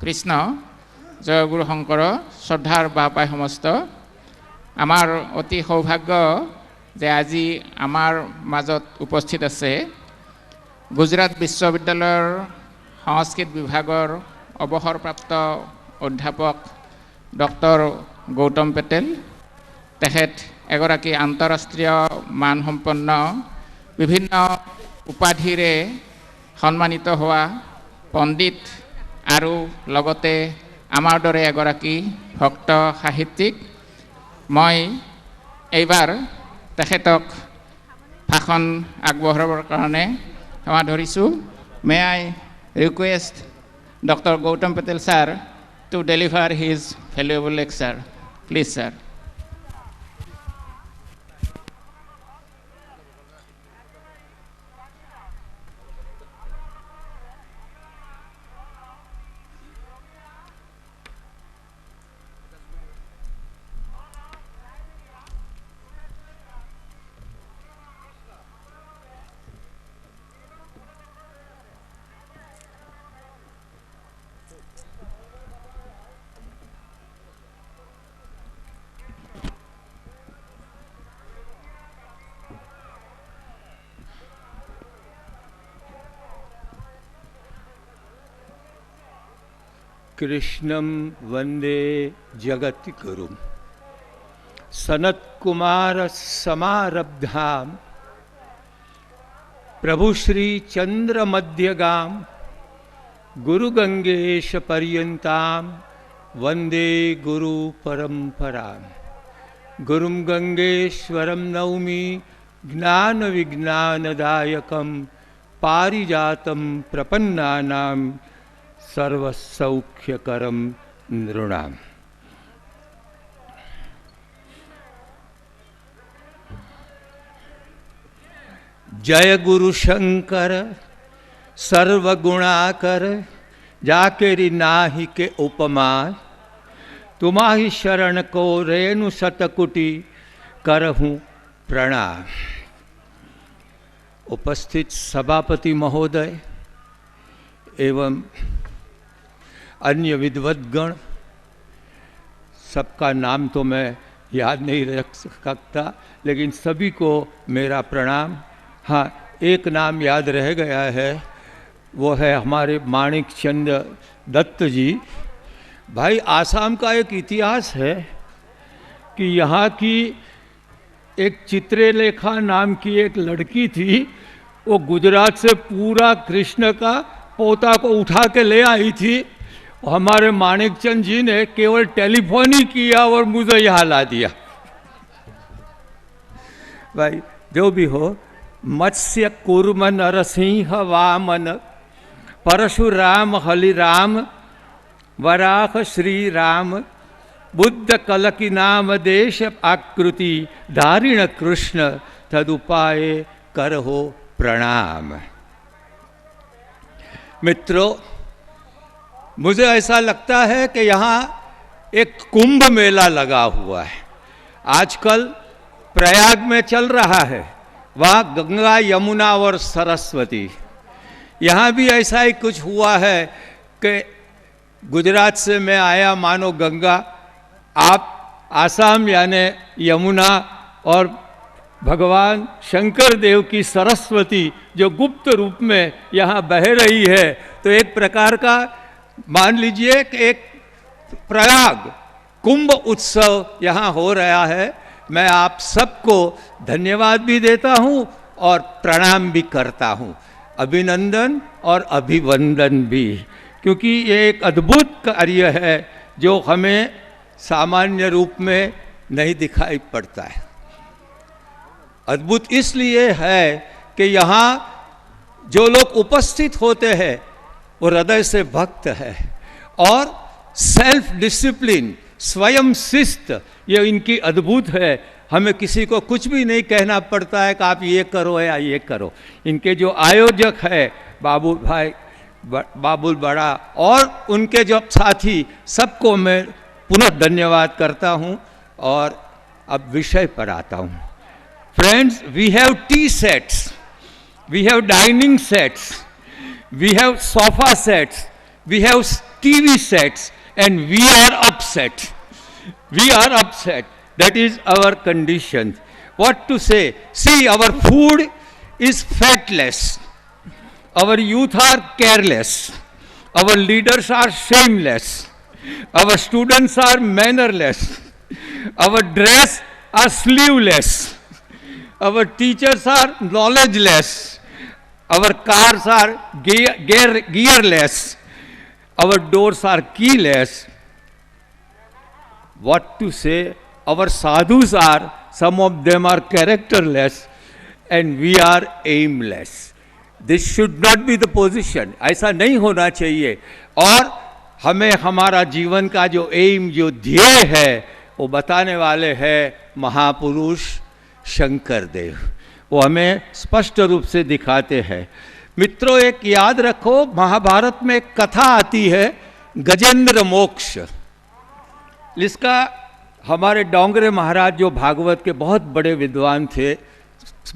কৃষ্ণ জয় গুৰু শংকৰ শ্ৰদ্ধাৰ বাপাই সমস্ত আমাৰ অতি সৌভাগ্য যে আজি আমাৰ মাজত উপস্থিত আছে গুজৰাট বিশ্ববিদ্যালয়ৰ সংস্কৃত বিভাগৰ অৱসৰপ্ৰাপ্ত অধ্যাপক ডক্টৰ গৌতম পেটেল তেখেত এগৰাকী আন্তঃৰাষ্ট্ৰীয় মানসম্পন্ন বিভিন্ন উপাধিৰে সন্মানিত হোৱা পণ্ডিত আৰু লগতে আমাৰ দৰে এগৰাকী ভক্ত সাহিত্যিক মই এইবাৰ তেখেতক ভাষণ আগবঢ়াবৰ কাৰণে সেৱা ধৰিছোঁ may I request doctor Gautam Patel sir to deliver his valuable lecture please sir कृष्णं वंदे जगद्गुरुं सनत्कुमार समारब्धां प्रभु श्री चंद्र मध्यगां गुरुगंगेश पर्यंतां वंदे गुरु परंपरां गुरुं गंगेश्वरं नौमि ज्ञान विज्ञानदायकं पारिजातं प्रपन्नानां सर्वसौख्यकरं नृणाम्। जय गुरु शंकर सर्वगुणाकर जाकेरी नाहि के उपमा तुम्हारी शरण को रेणु शतकुटी करहूँ प्रणाम। उपस्थित सभापति महोदय एवं अन्य विद्वद्गण, सबका नाम तो मैं याद नहीं रख सकता, लेकिन सभी को मेरा प्रणाम। हाँ, एक नाम याद रह गया है, वो है हमारे माणिक चंद दत्त जी। भाई, आसाम का एक इतिहास है कि यहाँ की एक चित्रलेखा नाम की एक लड़की थी, वो गुजरात से पूरा कृष्ण का पोता को उठा के ले आई थी। हमारे माणिकचंद जी ने केवल टेलीफोन ही किया और मुझे यहाँ ला दिया। भाई, जो भी हो, मत्स्य कूर्म नरसिंह वामन परशुराम हलिराम वराह श्री राम बुद्ध कलकी नाम देश आकृति धारिण कृष्ण तदुपाय करहो प्रणाम। मित्रों, मुझे ऐसा लगता है कि यहाँ एक कुंभ मेला लगा हुआ है। आजकल प्रयाग में चल रहा है, वहाँ गंगा यमुना और सरस्वती। यहाँ भी ऐसा ही कुछ हुआ है कि गुजरात से मैं आया मानो गंगा, आप आसाम यानी यमुना, और भगवान शंकर देव की सरस्वती जो गुप्त रूप में यहाँ बह रही है, तो एक प्रकार का मान लीजिए कि एक प्रयाग कुंभ उत्सव यहाँ हो रहा है। मैं आप सबको धन्यवाद भी देता हूँ और प्रणाम भी करता हूँ, अभिनंदन और अभिवंदन भी, क्योंकि ये एक अद्भुत कार्य है जो हमें सामान्य रूप में नहीं दिखाई पड़ता है। अद्भुत इसलिए है कि यहाँ जो लोग उपस्थित होते हैं वो हृदय से भक्त है और सेल्फ डिसिप्लिन, स्वयं शिस्त, ये इनकी अद्भुत है। हमें किसी को कुछ भी नहीं कहना पड़ता है कि आप ये करो या ये करो। इनके जो आयोजक है बाबुल बड़ा और उनके जो साथी, सबको मैं पुनः धन्यवाद करता हूँ। और अब विषय पर आता हूँ। Friends, we have tea sets, we have dining sets, we have sofa sets, we have TV sets and we are upset. We are upset. That is our condition. What to say? See, our food is fatless. Our youth are careless. Our leaders are shameless. Our students are mannerless. Our dress are sleeveless. Our teachers are knowledgeless. Our cars are gearless. Our doors are keyless. What to say? Our sadhus are, some of them are characterless, and we are aimless. This should not be the position. ऐसा नहीं होना चाहिए. और हमें हमारा जीवन का जो एम, जो ध्येय है, वो बताने वाले हैं महापुरुष शंकर देव. वो हमें स्पष्ट रूप से दिखाते हैं. मित्रों, एक याद रखो, महाभारत में एक कथा आती है गजेंद्र मोक्ष. इसका हमारे डोंगरे महाराज, जो भागवत के बहुत बड़े विद्वान थे,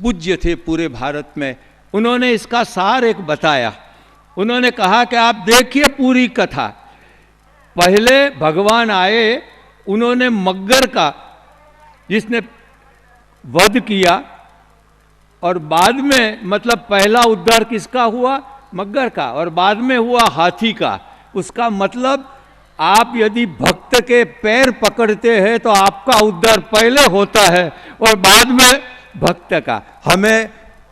पूज्य थे पूरे भारत में, उन्होंने इसका सार एक बताया. उन्होंने कहा कि आप देखिए पूरी कथा. पहले भगवान आए, उन्होंने मग्गर का, जिसने वध किया, और बाद में, मतलब पहला उद्धार किसका हुआ? मग्गर का, और बाद में हुआ हाथी का. उसका मतलब आप यदि भक्त के पैर पकड़ते हैं तो आपका उद्धार पहले होता है और बाद में भक्त का. हमें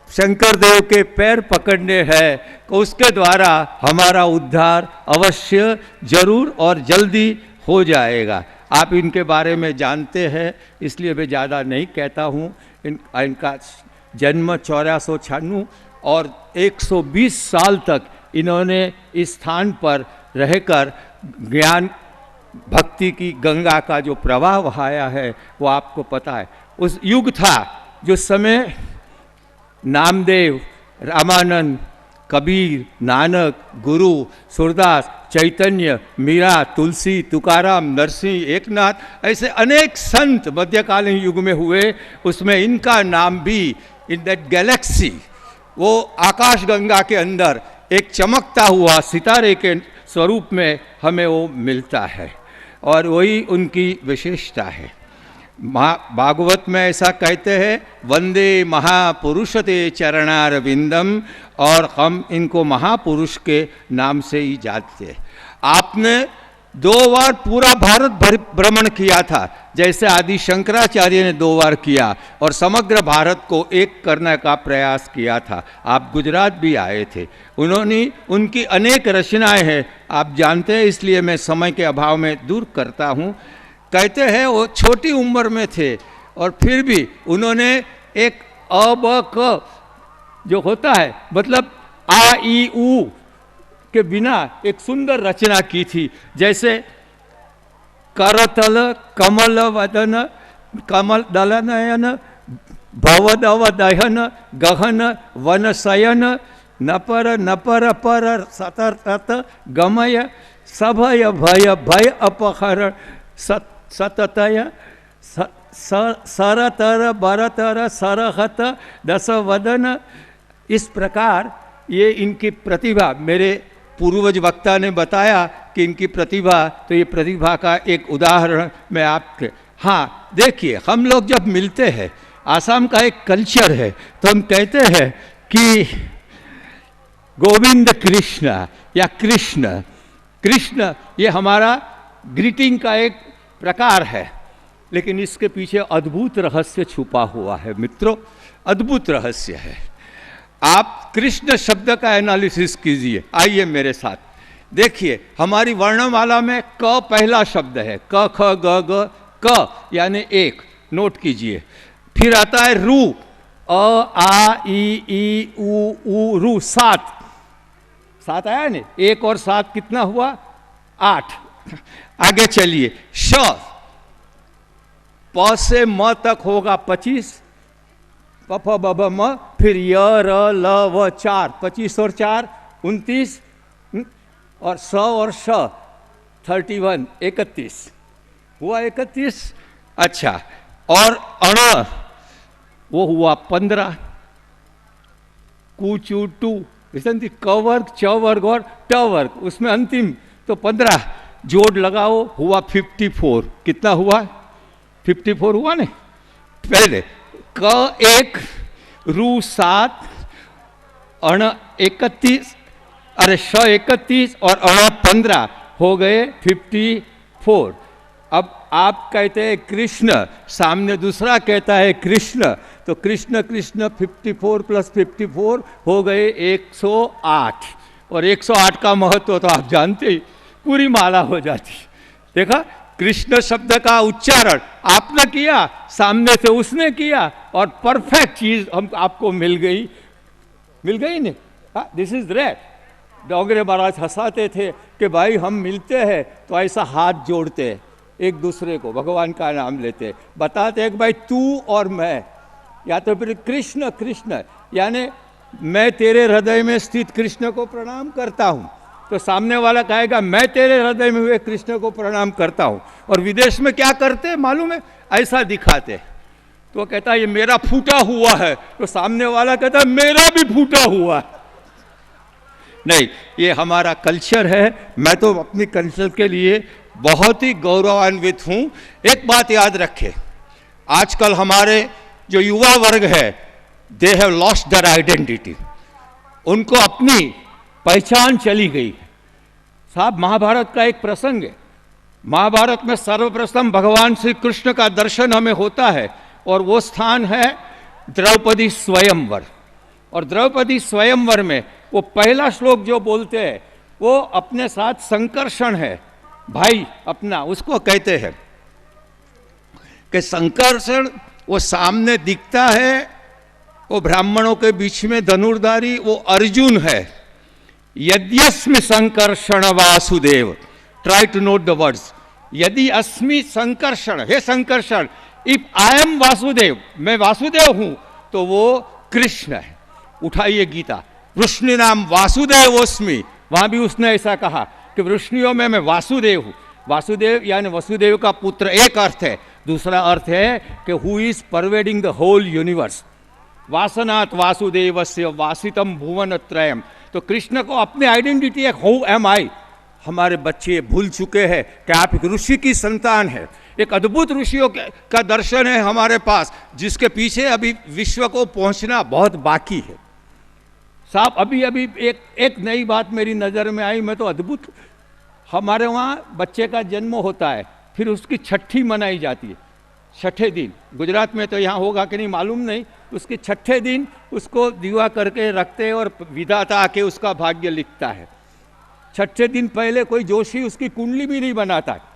शंकर देव के पैर पकड़ने हैं, तो उसके द्वारा हमारा उद्धार अवश्य, जरूर और जल्दी हो जाएगा. आप इनके बारे में जानते हैं, इसलिए मैं ज़्यादा नहीं कहता हूँ. इनका जन्म 1496 और 120 साल तक इन्होंने इस स्थान पर रहकर ज्ञान भक्ति की गंगा का जो प्रवाह बहाया है, वो आपको पता है. उस युग था जो समय नामदेव, रामानंद, कबीर, नानक, गुरु, सूरदास, चैतन्य, मीरा, तुलसी, तुकाराम, नरसिंह, एकनाथ, ऐसे अनेक संत मध्यकालीन युग में हुए. उसमें इनका नाम भी इन दैट गैलेक्सी, वो आकाश गंगा के अंदर एक चमकता हुआ सितारे के स्वरूप में हमें वो मिलता है, और वही उनकी विशेषता है. भागवत में ऐसा कहते हैं, वंदे महापुरुष ते चरणारविंदम, और हम इनको महापुरुष के नाम से ही जानते हैं. आपने 2 बार पूरा भारत भ्रमण किया था, जैसे आदि शंकराचार्य ने 2 बार किया, और समग्र भारत को एक करने का प्रयास किया था. आप गुजरात भी आए थे. उन्होंने, उनकी अनेक रचनाएं हैं, आप जानते हैं, इसलिए मैं समय के अभाव में दूर करता हूँ. कहते हैं वो छोटी उम्र में थे, और फिर भी उन्होंने एक अ ब क जो होता है, मतलब आ ई उ के बिना एक सुंदर रचना की थी. जैसे करतल कमल वदन कमल दलनयन भवदव दहन गहन वनशयन नपर नपर पर सतत गमय सभय भय भय अपहरण सततय सरतर बरतर सरहत दस वदन. इस प्रकार ये इनकी प्रतिभा, मेरे पूर्वज वक्ता ने बताया कि इनकी प्रतिभा, तो ये प्रतिभा का एक उदाहरण मैं आपके. हाँ, देखिए, हम लोग जब मिलते हैं, आसाम का एक कल्चर है, तो हम कहते हैं कि गोविंद कृष्ण या कृष्ण कृष्ण, ये हमारा ग्रीटिंग का एक प्रकार है. लेकिन इसके पीछे अद्भुत रहस्य छुपा हुआ है मित्रों, अद्भुत रहस्य है. आप कृष्ण शब्द का एनालिसिस कीजिए. आइए मेरे साथ. देखिए, हमारी वर्णमाला में क पहला शब्द है. क ख ग ग, क यानी एक, नोट कीजिए. फिर आता है रू, अ आ ई उ रू, 7 आया नहीं. 1 और 7 कितना हुआ? 8. आगे चलिए. श, प से म तक होगा 25, प फ ब भ म, फिर य र ल व 4, 25 और 4 29, और स और श 31, 31 हुआ. 31. अच्छा, और अण वो हुआ 15, कु चू 2, क वर्ग, च वर्ग और ट वर्ग, उसमें अंतिम तो 15 जोड़ लगाओ, हुआ 54। कितना हुआ? 54 हुआ नहीं? पहले क 1, रू 7, अण 31, अरे श 31 और अण 15 हो गए 54। अब आप कहते हैं कृष्ण, सामने दूसरा कहता है कृष्ण, तो कृष्ण कृष्ण 54 + 54 हो गए 108। और 108 का महत्व तो आप जानते ही, पूरी माला हो जाती। देखा, कृष्ण शब्द का उच्चारण आपने किया, सामने से उसने किया, और परफेक्ट चीज हम आपको मिल गई नहीं। This is rare. Dongre Maharaj हंसाते थे कि भाई हम मिलते हैं तो ऐसा हाथ जोड़ते हैं, एक दूसरे को भगवान का नाम लेते, बताते हैं कि भाई तू और मैं, या तो फिर कृष्ण कृष्ण, यानी मैं तेरे हृदय में स्थित कृष्ण को प्रणाम करता हूँ, तो सामने वाला कहेगा मैं तेरे हृदय में हुए कृष्ण को प्रणाम करता हूँ। और विदेश में क्या करते मालूम है? ऐसा दिखाते, तो कहता है ये मेरा फूटा हुआ है, तो सामने वाला कहता है मेरा भी फूटा हुआ है। नहीं, ये हमारा कल्चर है। मैं तो अपनी कल्चर के लिए बहुत ही गौरवान्वित हूँ। एक बात याद रखें, आजकल हमारे जो युवा वर्ग है, they have lost their identity, उनको अपनी पहचान चली गई। साहब, महाभारत का एक प्रसंग है। महाभारत में सर्वप्रथम भगवान श्री कृष्ण का दर्शन हमें होता है, और वो स्थान है द्रौपदी स्वयंवर। और द्रौपदी स्वयंवर में वो पहला श्लोक जो बोलते हैं, वो अपने साथ संकर्षण है, भाई अपना, उसको कहते हैं कि संकर्षण वो सामने दिखता है, वो ब्राह्मणों के बीच में धनुर्धारी, वो अर्जुन है। यद्यस्मि Sankarshan Vasudev, try to note the words, यदि अस्मि संकर्षण, हे Sankarshan, if I am Vasudev, मैं वासुदेव हूं, तो वो कृष्ण है। उठाइए गीता, वृष्णि नाम वासुदेवोस्मि, वहां भी उसने ऐसा कहा कि वृष्णियों में मैं वासुदेव हूं। वासुदेव यानी वसुदेव का पुत्र, एक अर्थ है। दूसरा अर्थ है कि who is pervading the whole universe. वासनात् वासुदेवस्य वासितम भुवन त्रयम। तो कृष्ण को अपनी आइडेंटिटी है, हु एम आई। हमारे बच्चे भूल चुके हैं कि आप एक ऋषि की संतान है। एक अद्भुत ऋषियों का दर्शन है हमारे पास, जिसके पीछे अभी विश्व को पहुंचना बहुत बाकी है। साहब, अभी अभी एक नई बात मेरी नज़र में आई, मैं तो अद्भुत। हमारे वहाँ बच्चे का जन्म होता है, फिर उसकी छठी मनाई जाती है, छठे दिन। गुजरात में तो यहाँ होगा कि नहीं मालूम नहीं। उसके छठे दिन उसको दीवा करके रखते हैं, और विधाता आके उसका भाग्य लिखता है। छठे दिन पहले कोई जोशी उसकी कुंडली भी नहीं बनाता है।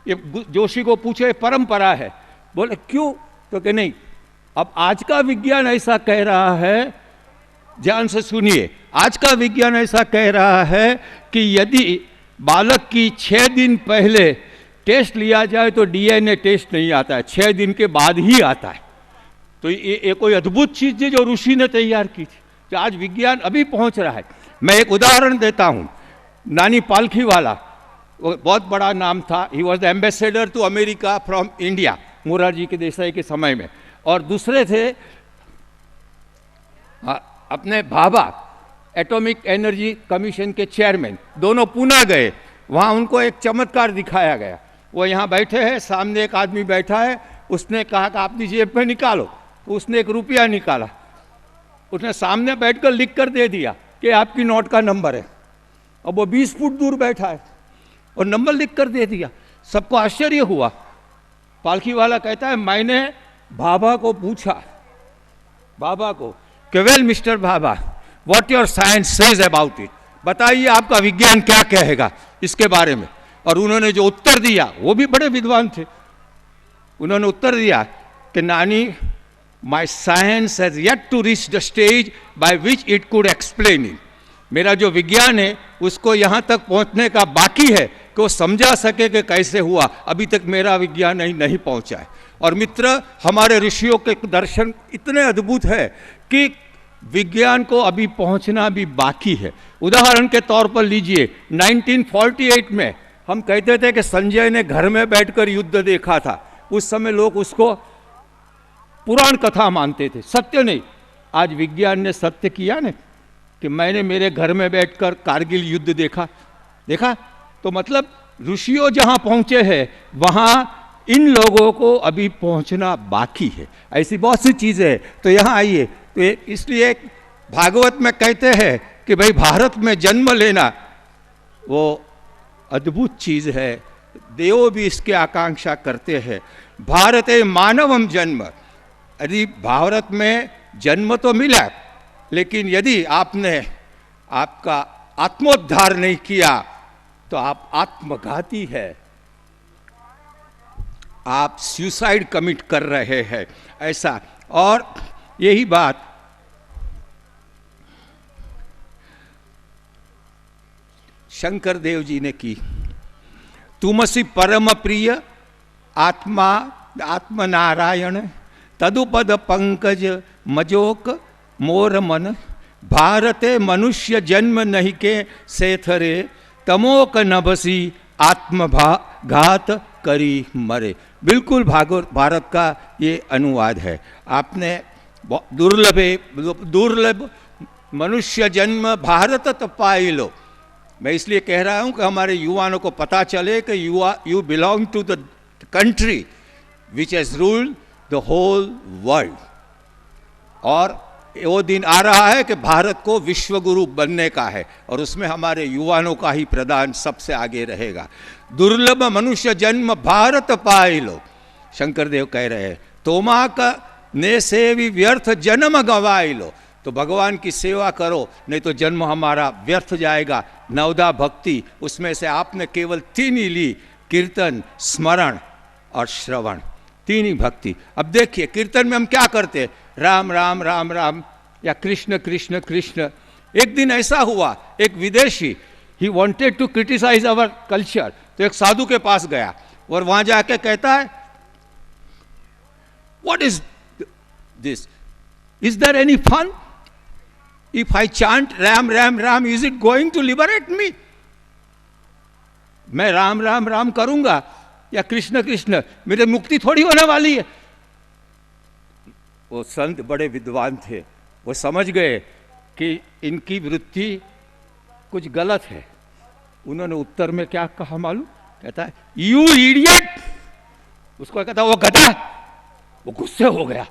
ये जोशी को पूछे, परंपरा है। बोले क्यों? तो कि नहीं, अब आज का विज्ञान ऐसा कह रहा है, ध्यान से सुनिए, आज का विज्ञान ऐसा कह रहा है कि यदि बालक की 6 दिन पहले टेस्ट लिया जाए तो डीएनए टेस्ट नहीं आता है, 6 दिन के बाद ही आता है। तो ये कोई अद्भुत चीज है जो ऋषि ने तैयार की थी, जो आज विज्ञान अभी पहुंच रहा है। मैं एक उदाहरण देता हूं, नानी पालखीवाला, वो बहुत बड़ा नाम था। He was the ambassador to America from India, Morarji के देसाई के समय में। और दूसरे थे अपने भाभा, एटॉमिक एनर्जी कमीशन के चेयरमैन। दोनों पुणे गए, वहाँ उनको एक चमत्कार दिखाया गया। वो यहाँ बैठे हैं, सामने एक आदमी बैठा है, उसने कहा कि अपनी जेब में निकालो। उसने 1 रुपया निकाला, उसने सामने बैठकर लिख कर दे दिया कि आपकी नोट का नंबर है। अब वो 20 फुट दूर बैठा है और नंबर लिख कर दे दिया। सबको आश्चर्य हुआ। पालकी वाला कहता है, मैंने भाभा को पूछा, बाबा को, कि well mister Bhabha, what your science says about it, बताइए आपका विज्ञान क्या कहेगा इसके बारे में। और उन्होंने जो उत्तर दिया, वो भी बड़े विद्वान थे। उन्होंने उत्तर दिया कि नानी, my science has yet to reach the stage by which it could explain it. मेरा जो विज्ञान है उसको यहाँ तक पहुँचने का बाकी है कि वो समझा सके कि कैसे हुआ। अभी तक मेरा विज्ञान नहीं पहुँचा है। और मित्र, हमारे ऋषियों के दर्शन इतने अद्भुत है कि विज्ञान को अभी पहुंचना भी बाकी है। उदाहरण के तौर पर लीजिए, 1948 में हम कहते थे कि संजय ने घर में बैठकर युद्ध देखा था। उस समय लोग उसको पुराण कथा मानते थे, सत्य नहीं। आज विज्ञान ने सत्य किया ने, कि मैंने मेरे घर में बैठकर कारगिल युद्ध देखा। तो मतलब ऋषियों जहां पहुंचे हैं वहां इन लोगों को अभी पहुंचना बाकी है। ऐसी बहुत सी चीजें हैं। तो यहां आइए, तो इसलिए भागवत में कहते हैं कि भाई भारत में जन्म लेना वो अद्भुत चीज है, देव भी इसकी आकांक्षा करते हैं। भारते मानवम जन्म, यदि भारत में जन्म तो मिला, लेकिन यदि आपका आत्मोद्धार नहीं किया तो आप आत्मघाती है, आप सुसाइड कमिट कर रहे हैं, ऐसा। और यही बात शंकर देव जी ने की। तुमसी परम प्रिय आत्मनारायण, तदुपद पंकज मजोक मोर मन, भारते मनुष्य जन्म नहीं के सेथरे, तमोक नभसी आत्मघात करी मरे। बिल्कुल भारत का ये अनुवाद है। आपने दुर्लभ मनुष्य जन्म भारत तो पाई लो। मैं इसलिए कह रहा हूं कि हमारे युवाओं को पता चले कि you belong to the country which has ruled the whole world. और वो दिन आ रहा है कि भारत को विश्व गुरु बनने का है, और उसमें हमारे युवाओं का ही प्रदान सबसे आगे रहेगा। दुर्लभ मनुष्य जन्म भारत पाई लो, शंकर देव कह रहे हैं। तोमा का ने सेवी व्यर्थ जन्म गवाई लो। तो भगवान की सेवा करो, नहीं तो जन्म हमारा व्यर्थ जाएगा। नवदा भक्ति, उसमें से आपने केवल 3 ही ली, कीर्तन, स्मरण और श्रवण, 3 ही भक्ति। अब देखिए कीर्तन में हम क्या करते हैं, राम राम राम राम या कृष्ण कृष्ण कृष्ण। एक दिन ऐसा हुआ, एक विदेशी he wanted to criticise our culture, तो एक साधु के पास गया और वहां जाके कहता है, what is this, is there any fun if I chant Ram Ram Ram, is it going to liberate me? मैं राम राम राम करूंगा या कृष्ण कृष्ण, मेरे मुक्ति थोड़ी होने वाली है। वो संत बड़े विद्वान थे, वो समझ गए कि इनकी वृत्ति कुछ गलत है। उन्होंने उत्तर में क्या कहा मालूम? कहता है, यू इडियट। उसको कहता वो गधा। वो गुस्से हो गया,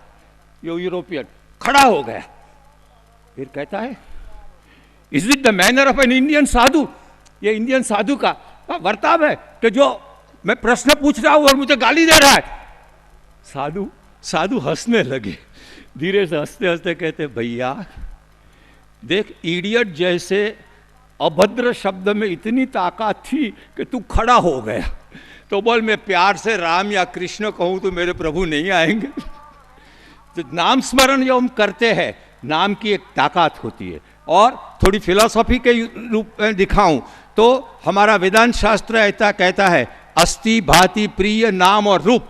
ये यूरोपियन खड़ा हो गया। फिर कहता है, is it the manner of an Indian sadhu? ये इंडियन साधु का वर्ताव है कि जो मैं प्रश्न पूछ रहा हूं और मुझे गाली दे रहा है। साधु हंसने लगे, धीरे से हंसते हंसते कहते, भैया देख, इडियट जैसे अभद्र शब्द में इतनी ताकत थी कि तू खड़ा हो गया। तो बोल, मैं प्यार से राम या कृष्ण कहूं तो मेरे प्रभु नहीं आएंगे? तो नाम स्मरण जो हम करते हैं, नाम की एक ताकत होती है। और थोड़ी फिलॉसफी के रूप में दिखाऊं तो हमारा वेदांत शास्त्र ऐसा कहता है, अस्ति भाति प्रिय नाम और रूप।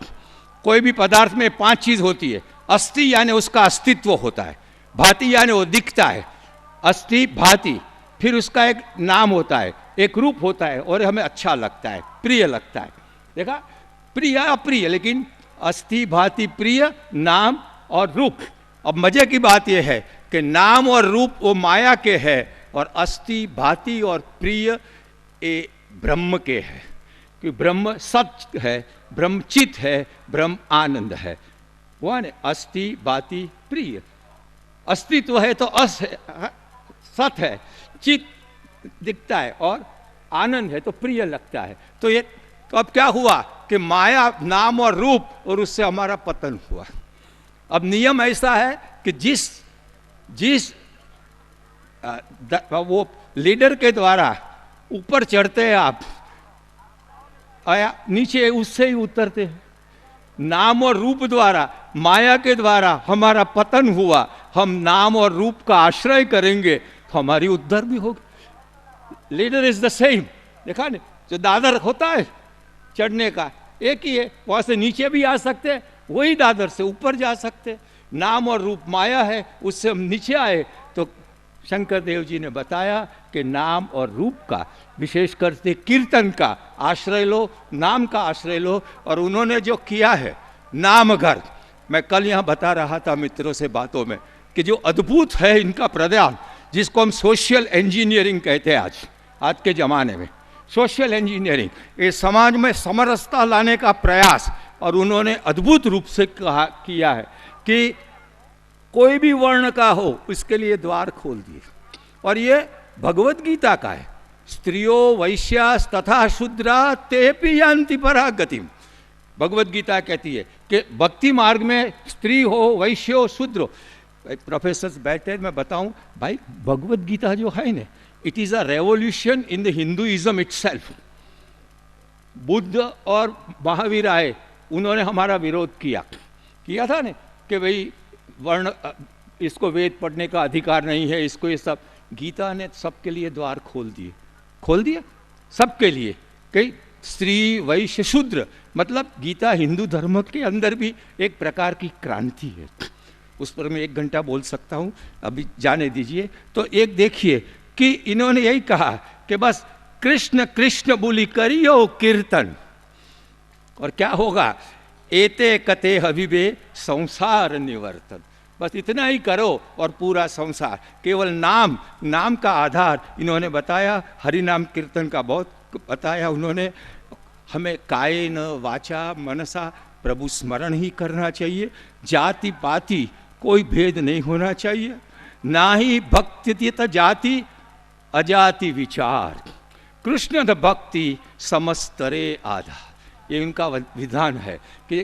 कोई भी पदार्थ में 5 चीज होती है। अस्ति यानी उसका अस्तित्व होता है, भाति यानी वो दिखता है, अस्ति भाति, फिर उसका एक नाम होता है, एक रूप होता है और हमें अच्छा लगता है, प्रिय लगता है। देखा, प्रिय अप्रिय, लेकिन अस्ति भाति प्रिय नाम और रूप। अब मजे की बात यह है कि नाम और रूप वो माया के है और अस्ति भाति और प्रिय ये ब्रह्म के है। कि ब्रह्म सत्य है, ब्रह्म चित है, ब्रह्म आनंद है। वो ने अस्ति भाति प्रिय, अस्तित्व है तो अस है, सत है, चित दिखता है और आनंद है तो प्रिय लगता है। तो ये तो अब क्या हुआ कि माया, नाम और रूप, और उससे हमारा पतन हुआ। अब नियम ऐसा है कि जिस वो लीडर के द्वारा ऊपर चढ़ते हैं आप, आया नीचे उससे ही उतरते हैं। नाम और रूप द्वारा, माया के द्वारा हमारा पतन हुआ। हम नाम और रूप का आश्रय करेंगे तो हमारी उद्धार भी होगी। Leader is the same. देखा नहीं, जो दादर होता है चढ़ने का, एक ही है। वहां से नीचे भी आ सकते हैं, वही दादर से ऊपर जा सकते हैं। नाम और रूप माया है, उससे हम नीचे आए तो शंकर देव जी ने बताया कि नाम और रूप का, विशेष करके कीर्तन का आश्रय लो, नाम का आश्रय लो। और उन्होंने जो किया है नाम घर, मैं कल यहाँ बता रहा था मित्रों से बातों में कि जो अद्भुत है इनका प्रदान, जिसको हम सोशल इंजीनियरिंग कहते हैं आज के ज़माने में। सोशल इंजीनियरिंग, ये समाज में समरसता लाने का प्रयास, और उन्होंने अद्भुत रूप से किया है कि कोई भी वर्ण का हो उसके लिए द्वार खोल दिए। और ये भगवत गीता का है, स्त्रियो वैश्यास तथा शूद्रा तेपि यान्ति परागतिम। भगवत गीता कहती है कि भक्ति मार्ग में स्त्री हो, वैश्य हो, शूद्र हो। प्रोफेसर बैठे, मैं बताऊं भाई, भगवत गीता जो है ना, it is a revolution in the Hinduism itself. Buddha और महावीर आए, उन्होंने हमारा विरोध किया था ना कि भाई वर्ण, इसको वेद पढ़ने का अधिकार नहीं है, इसको ये सब। गीता ने सबके लिए द्वार खोल दिए सबके लिए, कई स्त्री वैश्य शूद्र, मतलब गीता हिंदू धर्म के अंदर भी एक प्रकार की क्रांति है। उस पर मैं 1 घंटा बोल सकता हूँ, अभी जाने दीजिए। तो एक देखिए कि इन्होंने यही कहा कि बस कृष्ण कृष्ण बोली करियो कीर्तन, और क्या होगा, एते कते हविबे संसार निवर्तन। बस इतना ही करो और पूरा संसार, केवल नाम का आधार इन्होंने बताया। हरि नाम कीर्तन का बहुत बताया उन्होंने। हमें कायेन वाचा मनसा प्रभु स्मरण ही करना चाहिए। जाति पाति कोई भेद नहीं होना चाहिए, ना ही भक्ति जाति अजाति विचार। कृष्ण द भक्ति समस्तरे आधा, ये उनका विधान है कि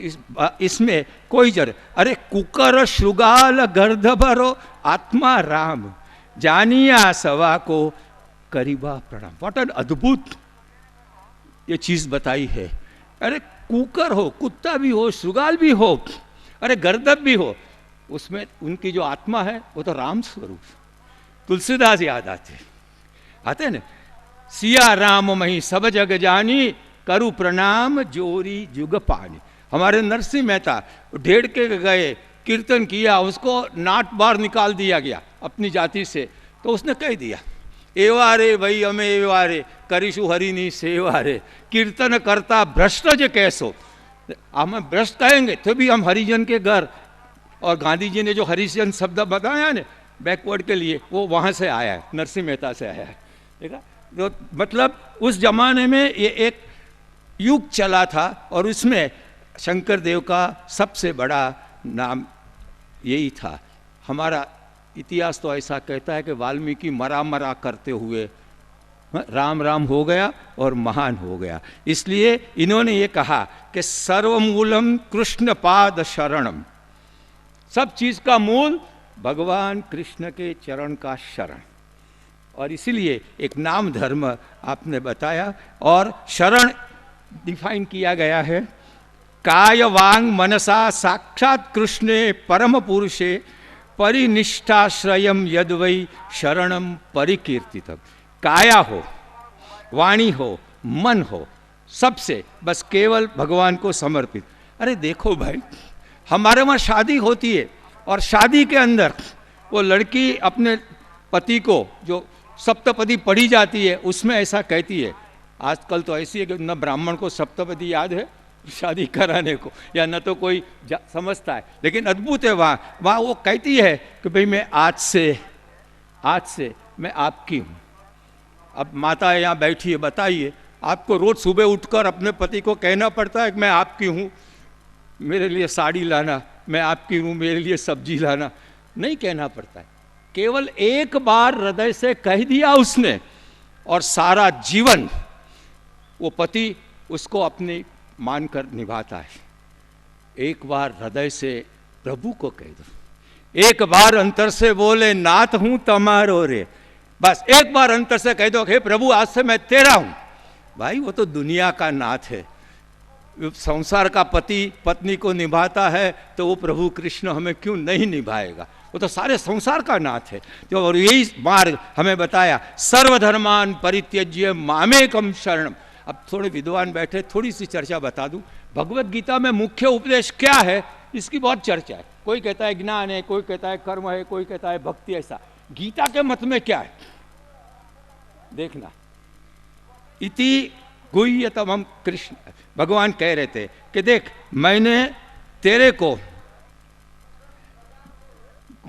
इसमें कोई अरे कुकर श्रुगाल गर्दभरो आत्मा राम, जानिया सवा को करीबा प्रणाम। व्हाट एन अद्भुत ये चीज बताई है। अरे कुकर हो, कुत्ता भी हो, श्रुगाल भी हो, अरे गर्दभ भी हो, उसमें उनकी जो आत्मा है वो तो राम स्वरूप। तुलसीदास याद आते ना, सिया राम मही सब जग जानी, करु प्रणाम जोरी जुग पानी। हमारे नरसिंह मेहता ढेड़ के गए, कीर्तन किया, उसको नाट बार निकाल दिया गया अपनी जाति से, तो उसने कह दिया, एवारे भाई हमें एवारे करिशु हरिनी सेवारे, कीर्तन करता भ्रष्ट जे कैसो। हम भ्रष्ट कहेंगे तो भी हम हरिजन के घर, और गांधी जी ने जो हरिजन शब्द बताया ना बैकवर्ड के लिए, वो वहाँ से आया है, नरसिंह मेहता से आया है। देखा, तो मतलब उस जमाने में ये एक युग चला था, और उसमें शंकर देव का सबसे बड़ा नाम यही था। हमारा इतिहास तो ऐसा कहता है कि वाल्मीकि मरा करते हुए राम राम हो गया और महान हो गया। इसलिए इन्होंने ये कहा कि सर्वमूलम कृष्ण पाद शरणम, सब चीज का मूल भगवान कृष्ण के चरण का शरण। और इसीलिए एक नाम धर्म आपने बताया, और शरण डिफाइन किया गया है, काय वांग मनसा साक्षात कृष्णे परम पुरुषे परिनिष्ठाश्रयम यद्वै शरणम परिकीर्तितम। काया हो, वाणी हो, मन हो, सबसे बस केवल भगवान को समर्पित। अरे देखो भाई, हमारे वहाँ शादी होती है, और शादी के अंदर वो लड़की अपने पति को जो सप्तपदी पढ़ी जाती है, उसमें ऐसा कहती है। आजकल तो ऐसी है कि न ब्राह्मण को सप्तपदी याद है शादी कराने को, या न तो कोई समझता है, लेकिन अद्भुत है वहाँ वो कहती है कि भाई मैं आज से मैं आपकी हूँ। अब माता यहाँ बैठी है, बताइए, आपको रोज सुबह उठकर अपने पति को कहना पड़ता है कि मैं आपकी हूँ, मेरे लिए साड़ी लाना, मैं आपकी हूँ, मेरे लिए सब्जी लाना? नहीं कहना पड़ता है, केवल एक बार हृदय से कह दिया उसने, और सारा जीवन वो पति उसको अपनी मानकर निभाता है। एक बार हृदय से प्रभु को कह दो, एक बार अंतर से बोले नाथ हूं तमारो रे, बस एक बार अंतर से कह दो, हे प्रभु आज से मैं तेरा हूं। भाई वो तो दुनिया का नाथ है। संसार का पति पत्नी को निभाता है, तो वो प्रभु कृष्ण हमें क्यों नहीं निभाएगा? वो तो सारे संसार का नाथ है। तो और यही मार्ग हमें बताया, सर्वधर्मान परित्यज्य मामेकम शरणम। अब थोड़े विद्वान बैठे, थोड़ी सी चर्चा बता दूं। भगवत गीता में मुख्य उपदेश क्या है, इसकी बहुत चर्चा है। कोई कहता है ज्ञान है, कोई कहता है कर्म है, कोई कहता है भक्ति। ऐसा गीता के मत में क्या है देखना। इति गुह्यतमम कृष्ण, भगवान कह रहे थे कि देख मैंने तेरे को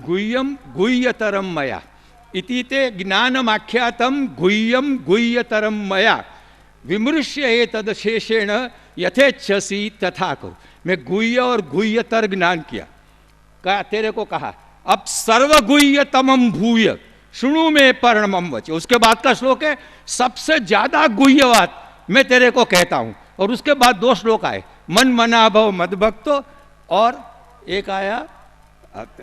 गुह्यम गुह्यतरम मया, इति ते ज्ञानमाख्यातम गुह्यम गुह्यतरम मया विमृश्य एतद शेषेण यथेच्छसी तथा करो। मैं गुह्य और गुह्यतर ज्ञान किया, कहा तेरे को कहा अब सर्वगुह्यतमम भूय शुणु में परमम वच। उसके बाद का श्लोक है सबसे ज्यादा गुह्य बात मैं तेरे को कहता हूं। और उसके बाद 2 श्लोक आए, मन मना भव मदभक्तो, और एक आया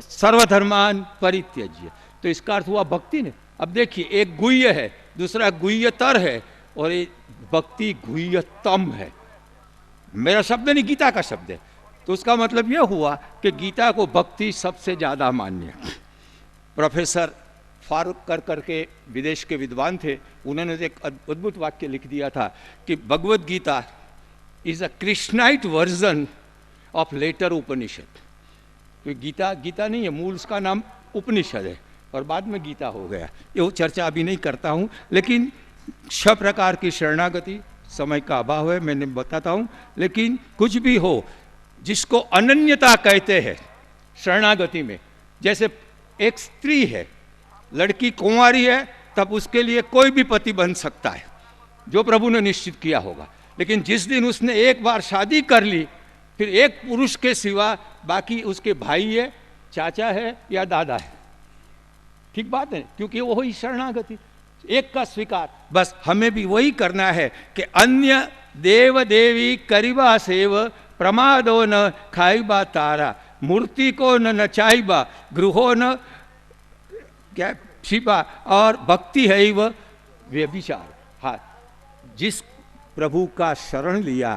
सर्वधर्मान परित्यज्य। तो इसका अर्थ हुआ भक्ति ने। अब देखिए एक गुह्य है, दूसरा गुह्यतर है, और ये भक्ति गुह्यतम है। मेरा शब्द नहीं, गीता का शब्द है। तो उसका मतलब यह हुआ कि गीता को भक्ति सबसे ज्यादा मान्य है। प्रोफेसर फारूक करके विदेश के विद्वान थे, उन्होंने एक अद्भुत वाक्य लिख दिया था कि Bhagavad Gita is a Krishnaite version of later Upanishad. तो गीता नहीं है, मूल उसका नाम उपनिषद है और बाद में गीता हो गया। ये चर्चा अभी नहीं करता हूँ, लेकिन 6 प्रकार की शरणागति, समय का अभाव है मैंने बताता हूँ। लेकिन कुछ भी हो, जिसको अनन्यता कहते हैं शरणागति में, जैसे एक स्त्री है, लड़की कुंवारी है, तब उसके लिए कोई भी पति बन सकता है जो प्रभु ने निश्चित किया होगा। लेकिन जिस दिन उसने एक बार शादी कर ली, फिर एक पुरुष के सिवा बाकी उसके भाई है, चाचा है या दादा है। ठीक बात है, क्योंकि वो ही शरणागति, एक का स्वीकार। बस हमें भी वही करना है कि अन्य देव देवी करीबा सेव प्रमादो न खाईबा तारा, मूर्ति को न नचाईबा गृहो न क्या छिपा, और भक्ति है वो व्यभिचार। हाँ, जिस प्रभु का शरण लिया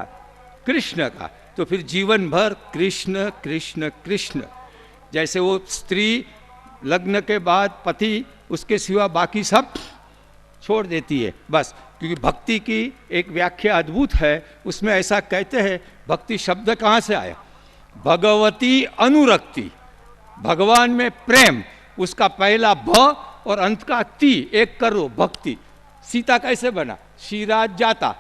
कृष्ण का, तो फिर जीवन भर कृष्ण कृष्ण कृष्ण। जैसे वो स्त्री लग्न के बाद पति, उसके सिवा बाकी सब छोड़ देती है बस, क्योंकि भक्ति की एक व्याख्या अद्भुत है। उसमें ऐसा कहते हैं, भक्ति शब्द कहाँ से आया? भगवती अनुरक्ति, भगवान में प्रेम, उसका पहला भ और अंत का ती एक करो भक्ति। सीता कैसे बना? शीराज जाता,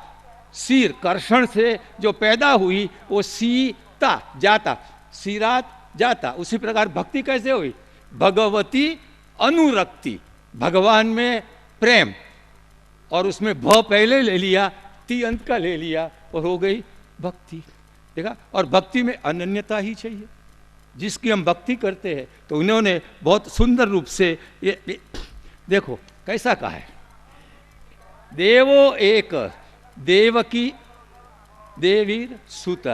शीर कर्षण से जो पैदा हुई वो सीता जाता, शीराज जाता। उसी प्रकार भक्ति कैसे हुई? भगवती अनुरक्ति, भगवान में प्रेम, और उसमें भ पहले ले लिया, ती अंत का ले लिया, और हो गई भक्ति। देखा? और भक्ति में अनन्यता ही चाहिए। जिसकी हम भक्ति करते हैं, तो उन्होंने बहुत सुंदर रूप से ये देखो कैसा कहा है, देवो एक देवकी देवीर सुत,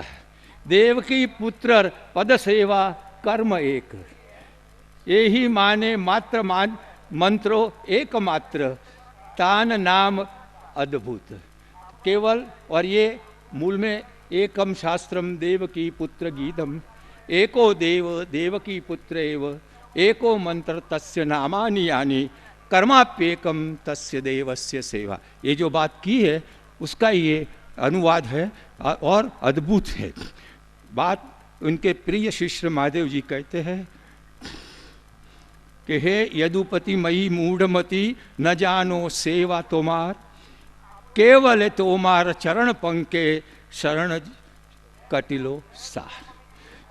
देवकी पुत्र पद सेवा कर्म एक, यही माने मात्र मान मंत्रो एकमात्र, तान नाम अद्भुत। केवल, और ये मूल में एकम शास्त्रम देवकी पुत्र गीतम, एको देव देवकी पुत्र एव, एको मंत्र तस्य नामानि यानि, कर्माप्येकम तस्य देवस्य सेवा। ये जो बात की है उसका ये अनुवाद है और अद्भुत है। बात उनके प्रिय शिष्य महादेव जी कहते हैं कि हे यदुपति मई मूढ़मती, न जानो सेवा तोमार, केवल तोमार चरण पंके शरण कटिलो सार।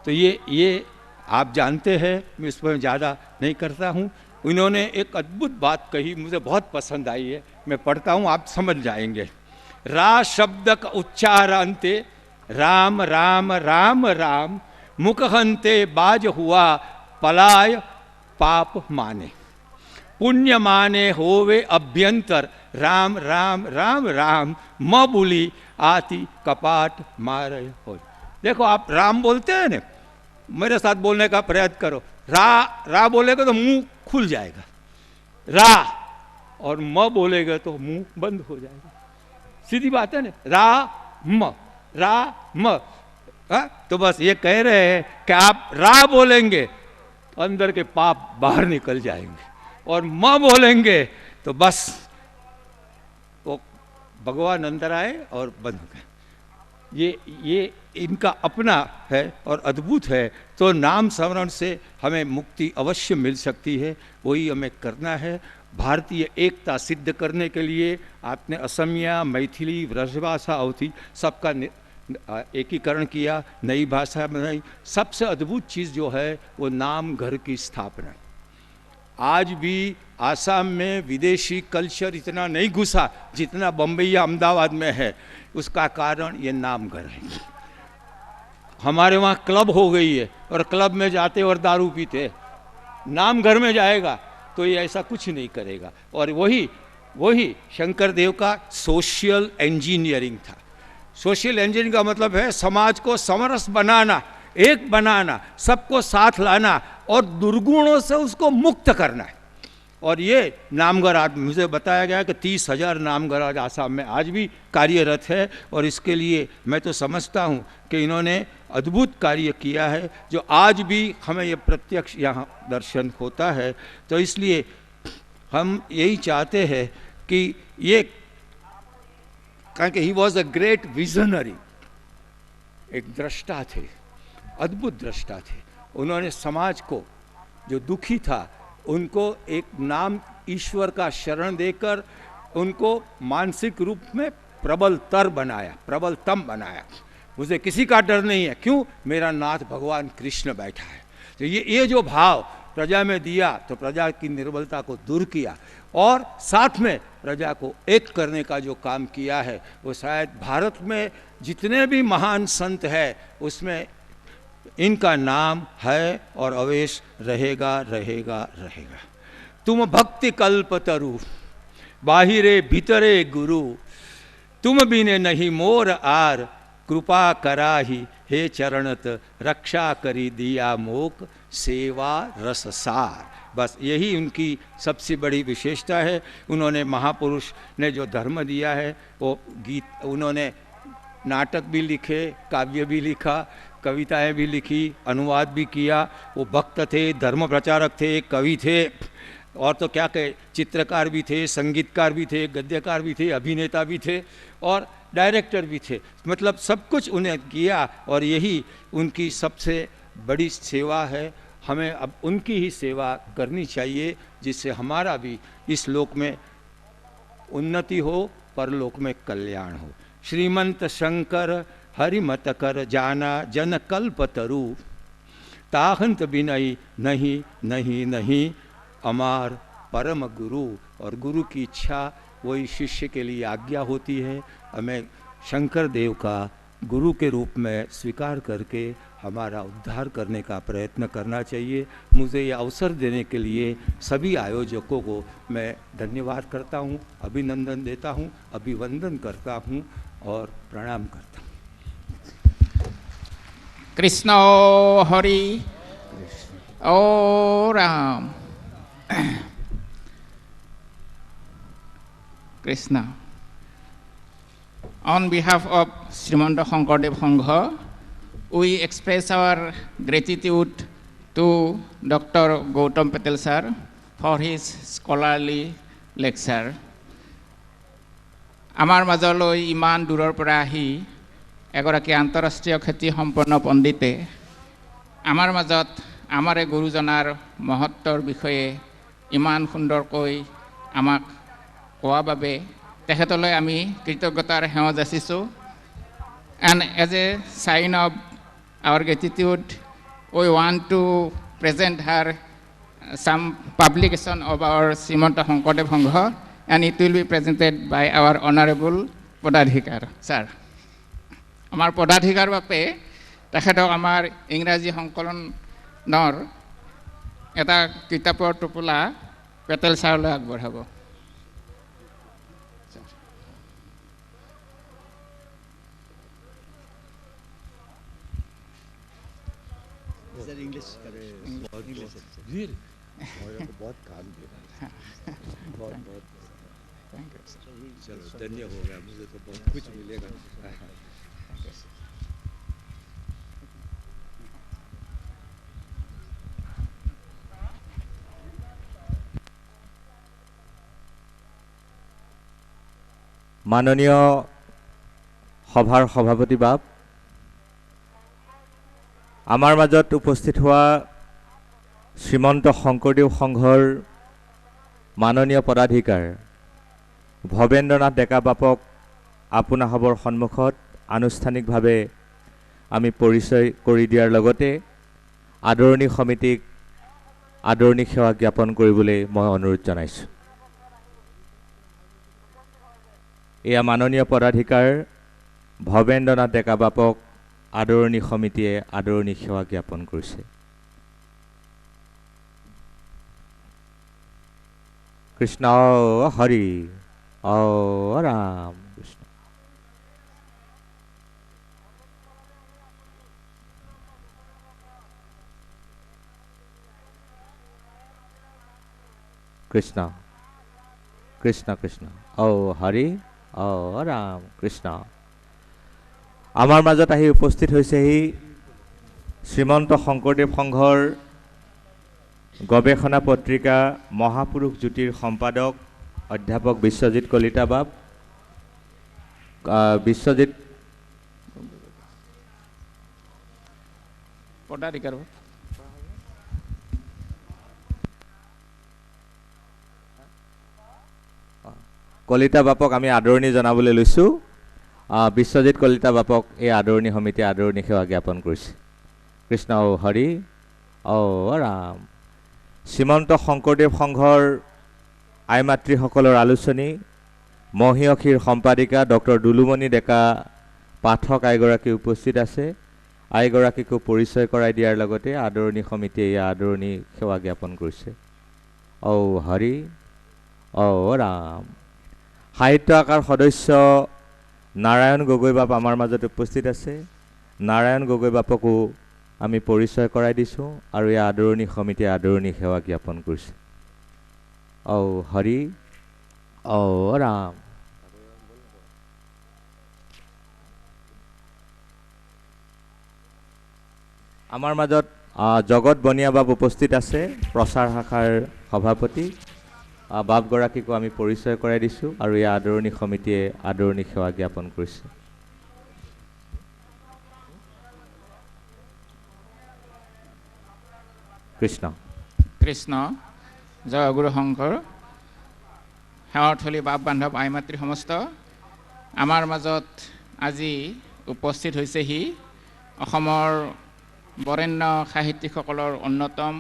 तो ये आप जानते हैं, मैं इस पर ज़्यादा नहीं करता हूँ। उन्होंने एक अद्भुत बात कही, मुझे बहुत पसंद आई है, मैं पढ़ता हूँ, आप समझ जाएंगे। रा शब्द का उच्चार अंते राम राम राम राम, मुखहंते बाज हुआ पलाय पाप माने, पुण्य माने होवे अभ्यंतर, राम राम राम राम, म बोली आती कपाट मारे हो। देखो आप राम बोलते हैं ना, मेरे साथ बोलने का प्रयत्न करो। रा बोलेगा तो मुंह खुल जाएगा, रा, और म बोलेगा तो मुंह बंद हो जाएगा। सीधी बात है ना, रा म। तो बस ये कह रहे हैं कि आप रा बोलेंगे अंदर के पाप बाहर निकल जाएंगे, और म बोलेंगे तो बस वो भगवान अंदर आए और बंद हो गए। ये इनका अपना है और अद्भुत है। तो नाम स्मरण से हमें मुक्ति अवश्य मिल सकती है, वही हमें करना है। भारतीय एकता सिद्ध करने के लिए आपने असमिया, मैथिली, ब्रजभाषा, अवधी सबका एकीकरण किया, नई भाषा बनाई। सबसे अद्भुत चीज़ जो है वो नाम घर की स्थापना। आज भी आसाम में विदेशी कल्चर इतना नहीं घुसा जितना बम्बई या अहमदाबाद में है। उसका कारण ये नामघर है। हमारे वहाँ क्लब हो गई है और क्लब में जाते और दारू पीते। नामघर में जाएगा तो ये ऐसा कुछ नहीं करेगा। और वही शंकर देव का सोशल इंजीनियरिंग था। सोशल इंजीनियरिंग का मतलब है समाज को समरस बनाना, एक बनाना, सबको साथ लाना और दुर्गुणों से उसको मुक्त करना है। और ये नामघर आज मुझे बताया गया कि 30,000 नामघर आज आसाम में आज भी कार्यरत है। और इसके लिए मैं तो समझता हूँ कि इन्होंने अद्भुत कार्य किया है, जो आज भी हमें ये प्रत्यक्ष यहाँ दर्शन होता है। तो इसलिए हम यही चाहते हैं कि ये, कारण कि he was a great visionary, एक दृष्टा थे, अद्भुत दृष्टा थे। उन्होंने समाज को जो दुखी था उनको एक नाम ईश्वर का शरण देकर उनको मानसिक रूप में प्रबलतर बनाया, प्रबलतम बनाया। मुझे किसी का डर नहीं है, क्यों? मेरा नाथ भगवान कृष्ण बैठा है। तो ये जो भाव प्रजा में दिया तो प्रजा की निर्बलता को दूर किया और साथ में प्रजा को एक करने का जो काम किया है वो शायद भारत में जितने भी महान संत है उसमें इनका नाम है और अवेश रहेगा रहेगा रहेगा। तुम भक्ति कल्प तरु बाहिरे भीतरे गुरु, तुम बिने नहीं मोर आर, कृपा कराही हे चरणत रक्षा करी दिया मोक, सेवा रस सार। बस यही उनकी सबसे बड़ी विशेषता है। उन्होंने महापुरुष ने जो धर्म दिया है वो गीत, उन्होंने नाटक भी लिखे, काव्य भी लिखा, कविताएं भी लिखी, अनुवाद भी किया। वो भक्त थे, धर्म प्रचारक थे, कवि थे और तो क्या कहे, चित्रकार भी थे, संगीतकार भी थे, गद्यकार भी थे, अभिनेता भी थे और डायरेक्टर भी थे। मतलब सब कुछ उन्हें किया और यही उनकी सबसे बड़ी सेवा है। हमें अब उनकी ही सेवा करनी चाहिए जिससे हमारा भी इस लोक में उन्नति हो, परलोक में कल्याण हो। श्रीमंत शंकर हरिमत कर जाना जन कल्प तरु, ताहंत बिनई नहीं नहीं नहीं अमार परम गुरु। और गुरु की इच्छा वही शिष्य के लिए आज्ञा होती है। हमें शंकर देव का गुरु के रूप में स्वीकार करके हमारा उद्धार करने का प्रयत्न करना चाहिए। मुझे ये अवसर देने के लिए सभी आयोजकों को मैं धन्यवाद करता हूँ, अभिनंदन देता हूँ, अभिवंदन करता हूँ और प्रणाम करता हूँ। कृष्ण हरि ओ Ram Krishna. On behalf of Srimanta Shankardev Sangha, we express our gratitude to Dr. Gautam Patel sir for his scholarly lecture. আমাৰ মাজলৈ ইমান দূৰৰ পৰা আহি এগৰাকী আন্তঃৰাষ্ট্ৰীয় খ্যাতি সম্পন্ন পণ্ডিতে আমাৰ মাজত আমাৰে গুৰুজনাৰ মহত্বৰ বিষয়ে ইমান সুন্দৰকৈ আমাক কোৱা বাবে তেখেতলৈ আমি কৃতজ্ঞতাৰ সেৱা যাচিছোঁ। And as a sign of our gratitude, we want to present her some publication of our Srimanta Shankardev Sangha, and it will be presented by our Honorable Podadhikar. Sir, আমাৰ পদাধিকাৰ বাবে তেখেতক আমাৰ ইংৰাজী সংকলনৰ এটা কিতাপৰ টোপোলা পেটেল ছাৰলৈ আগবঢ়াব। इंग्लिश बहुत काम किया, बहुत बहुत चलो धन्य हो गया, मुझे तो बहुत कुछ मिलेगा। माननीय सभार सभापति बाब, आमार मजत उपस्थित हुआ श्रीमंत शंकरदेव संघर माननीय पदाधिकार भवेन्द्रनाथ डेका बापक आपना हबर सम्मुखत आनुष्ठानिक भावे आमी परिचय करि दियार लगते आदरणीय समितिक আদৰণি সেৱা জ্ঞাপন কৰিবলৈ মই অনুৰোধ জনাইছোঁ। এয়া মাননীয় পদাধিকাৰ ভৱেন্দ্ৰনাথ ডেকা বাপক আদৰণি সমিতিয়ে আদৰণি সেৱা জ্ঞাপন কৰিছে। কৃষ্ণ হৰি ৰাম কৃষ্ণ। কৃষ্ণ কৃষ্ণ কৃষ্ণ হৰি ৰাম কৃষ্ণ। আমাৰ মাজত আহি উপস্থিত হৈছেহি শ্ৰীমন্ত শংকৰদেৱ সংঘৰ গৱেষণা পত্ৰিকা মহাপুৰুষ জ্যোতিৰ সম্পাদক অধ্যাপক বিশ্বজিৎ কলিতা বাপ। বিশ্বজিৎ পদাধিকাৰ কলিতা বাপক আমি আদৰণি জনাবলৈ লৈছোঁ। বিশ্বজিৎ কলিতা বাপক এই আদৰণি সমিতিয়ে আদৰণি সেৱা জ্ঞাপন কৰিছে। কৃষ্ণ হৰি ৰাম। শ্ৰীমন্ত শংকৰদেৱ সংঘৰ আই মাতৃসকলৰ আলোচনী মহীয়সীৰ সম্পাদিকা ডক্টৰ দুলুমণি ডেকা পাঠক আইগৰাকী উপস্থিত আছে। আইগৰাকীকো পৰিচয় কৰাই দিয়াৰ লগতে আদৰণি সমিতিয়ে এই আদৰণি সেৱা জ্ঞাপন কৰিছে। হৰি ৰাম। সাহিত্য আকাৰ সদস্য নাৰায়ণ গগৈ বাপ আমাৰ মাজত উপস্থিত আছে। নাৰায়ণ গগৈ বাপকো আমি পৰিচয় কৰাই দিছোঁ আৰু এই আদৰণি সমিতিয়ে আদৰণি সেৱা জ্ঞাপন কৰিছে। হৰি ৰাম। আমাৰ মাজত জগত বনিয়া বাপ উপস্থিত আছে, প্ৰচাৰ শাখাৰ সভাপতি। বাপগৰাকীকো আমি পৰিচয় কৰাই দিছোঁ আৰু এই আদৰণি সমিতিয়ে আদৰণি সেৱা জ্ঞাপন কৰিছে। কৃষ্ণ কৃষ্ণ জয় গুৰু শংকৰ। সেৱাৰ্থলী বাপ বান্ধৱ আই মাতৃ সমস্ত আমাৰ মাজত আজি উপস্থিত হৈছেহি অসমৰ বৰেণ্য সাহিত্যিকসকলৰ অন্যতম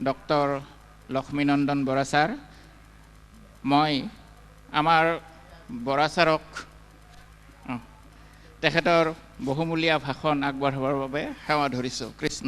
ডক্টৰ লক্ষ্মীনন্দন বৰা ছাৰ। মই আমাৰ বৰা ছাৰক তেখেতৰ বহুমূলীয়া ভাষণ আগবঢ়াবৰ বাবে সেৱা ধৰিছোঁ। কৃষ্ণ।